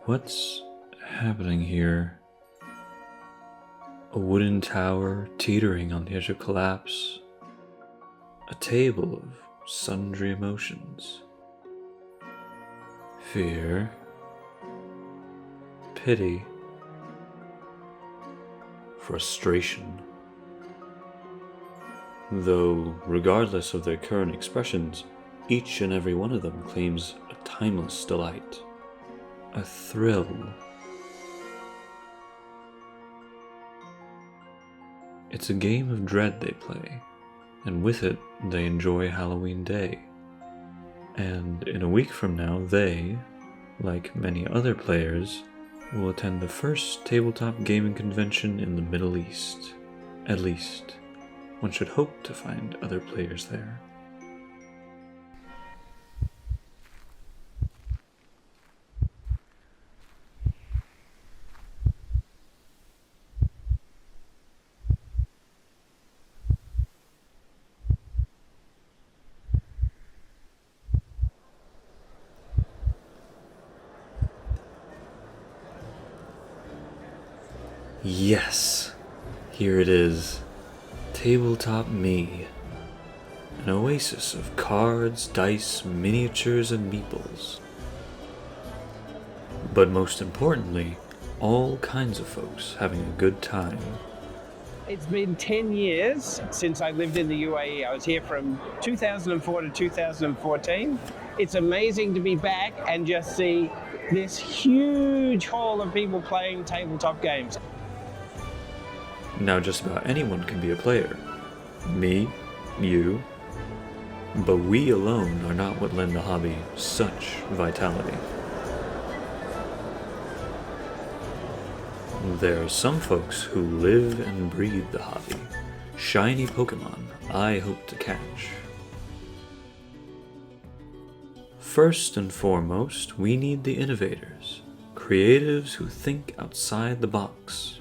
What's happening here? A wooden tower teetering on the edge of collapse. A table of sundry emotions. Fear. Pity. Frustration. Though, regardless of their current expressions, each and every one of them claims a timeless delight. A thrill. It's a game of dread they play, and with it they enjoy Halloween Day. And in a week from now they, like many other players, will attend the first tabletop gaming convention in the Middle East. At least, one should hope to find other players there. Yes, here it is. Tabletop Me. An oasis of cards, dice, miniatures, and meeples. But most importantly, all kinds of folks having a good time. It's been 10 years since I lived in the UAE. I was here from 2004 to 2014. It's amazing to be back and just see this huge hall of people playing tabletop games. Now just about anyone can be a player. Me, you. But we alone are not what lend the hobby such vitality. There are some folks who live and breathe the hobby. Shiny Pokemon I hope to catch. First and foremost, we need the innovators. Creatives who think outside the box.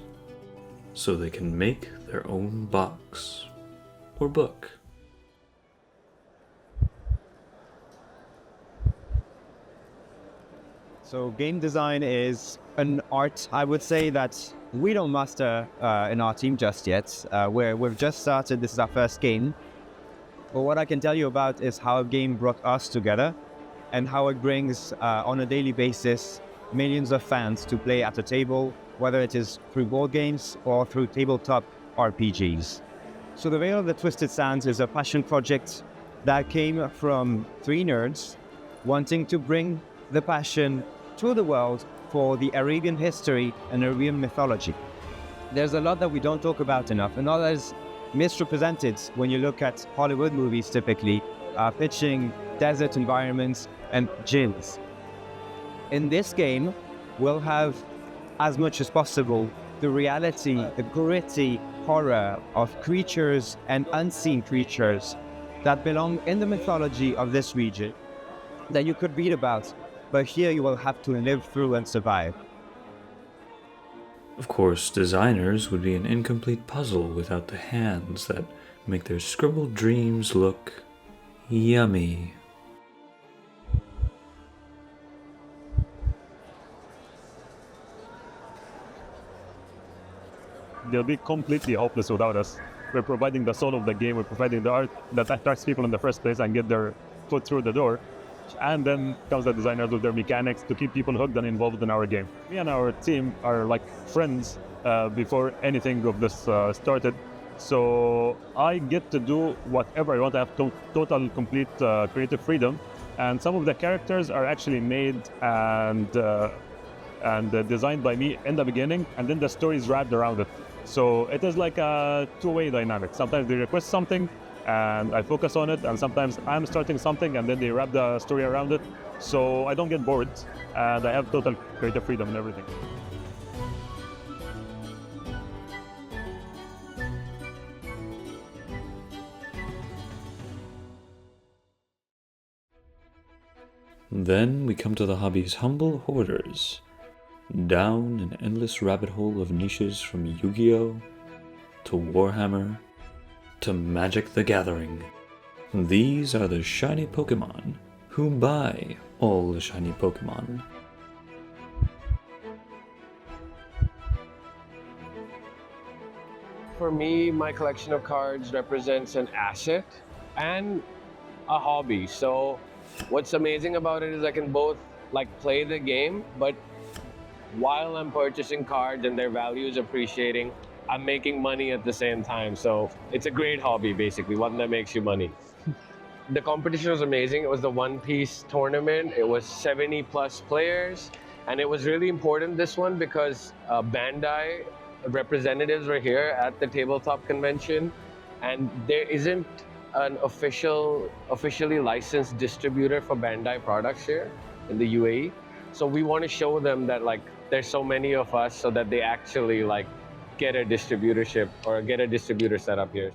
So they can make their own box or book. So game design is an art, I would say, that we don't master in our team just yet. We've just started, this is our first game. But what I can tell you about is how a game brought us together and how it brings, on a daily basis, millions of fans to play at a table, whether it is through board games or through tabletop RPGs. So the Veil of the Twisted Sands is a passion project that came from three nerds wanting to bring the passion to the world for the Arabian history and Arabian mythology. There's a lot that we don't talk about enough, and all that is misrepresented when you look at Hollywood movies typically, pitching desert environments and jinns. In this game, we'll have as much as possible the reality, the gritty horror of creatures and unseen creatures that belong in the mythology of this region that you could read about, but here you will have to live through and survive. Of course, designers would be an incomplete puzzle without the hands that make their scribbled dreams look yummy. They'll be completely hopeless without us. We're providing the soul of the game, we're providing the art that attracts people in the first place and get their foot through the door. And then comes the designers with their mechanics to keep people hooked and involved in our game. Me and our team are like friends before anything of this started. So I get to do whatever I want. I have total, complete creative freedom. And some of the characters are actually made and designed by me in the beginning, and then the story is wrapped around it. So it is like a two-way dynamic. Sometimes they request something and I focus on it, and sometimes I'm starting something and then they wrap the story around it. So I don't get bored and I have total creative freedom and everything. Then we come to the hobby's humble hoarders. Down an endless rabbit hole of niches from Yu-Gi-Oh! To Warhammer, to Magic the Gathering. These are the shiny Pokemon who buy all the shiny Pokemon. for me, my collection of cards represents an asset and a hobby. So what's amazing about it is I can both like play the game, but while I'm purchasing cards and their value is appreciating, I'm making money at the same time. So it's a great hobby, basically, one that makes you money. The competition was amazing. It was the one-piece tournament. It was 70 plus players. And it was really important, this one, because Bandai representatives were here at the tabletop convention. And there isn't an officially licensed distributor for Bandai products here in the UAE. So we want to show them that like there's so many of us so that they actually like get a distributorship or get a distributor set up here.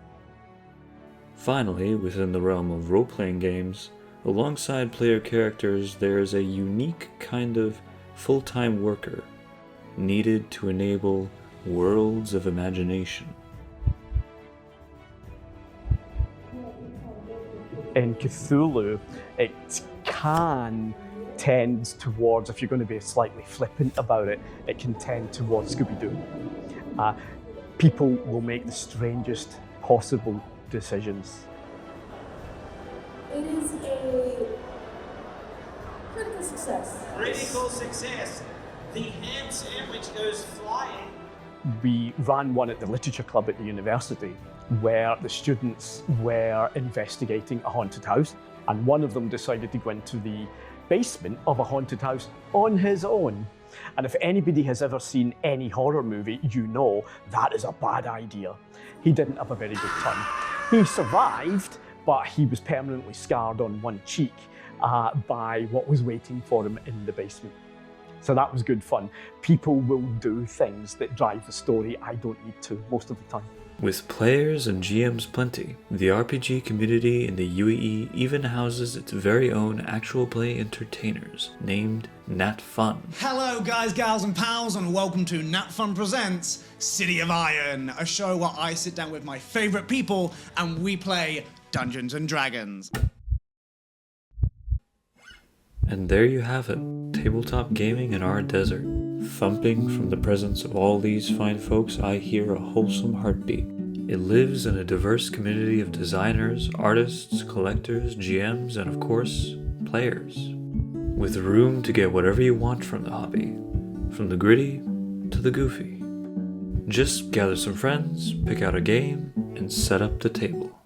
Finally, within the realm of role-playing games, alongside player characters, there is a unique kind of full-time worker needed to enable worlds of imagination. In Cthulhu, it can tend towards, if you're going to be slightly flippant about it, it can tend towards Scooby-Doo. People will make the strangest possible decisions. It is a critical success. Critical success. The ham sandwich goes flying. We ran one at the literature club at the university where the students were investigating a haunted house, and one of them decided to go into the basement of a haunted house on his own. And if anybody has ever seen any horror movie, you know that is a bad idea. He didn't have a very good time. He survived, but he was permanently scarred on one cheek by what was waiting for him in the basement. So that was good fun. People will do things that drive the story. I don't need to most of the time. With players and GMs plenty, the RPG community in the UAE even houses its very own actual play entertainers, named Nat Fun. Hello guys, gals and pals, and welcome to Nat Fun Presents City of Iron, a show where I sit down with my favourite people and we play Dungeons and Dragons. And there you have it, tabletop gaming in our desert. Thumping from the presence of all these fine folks, I hear a wholesome heartbeat. It lives in a diverse community of designers, artists, collectors, GMs, and of course, players. With room to get whatever you want from the hobby, from the gritty to the goofy. Just gather some friends, pick out a game, and set up the table.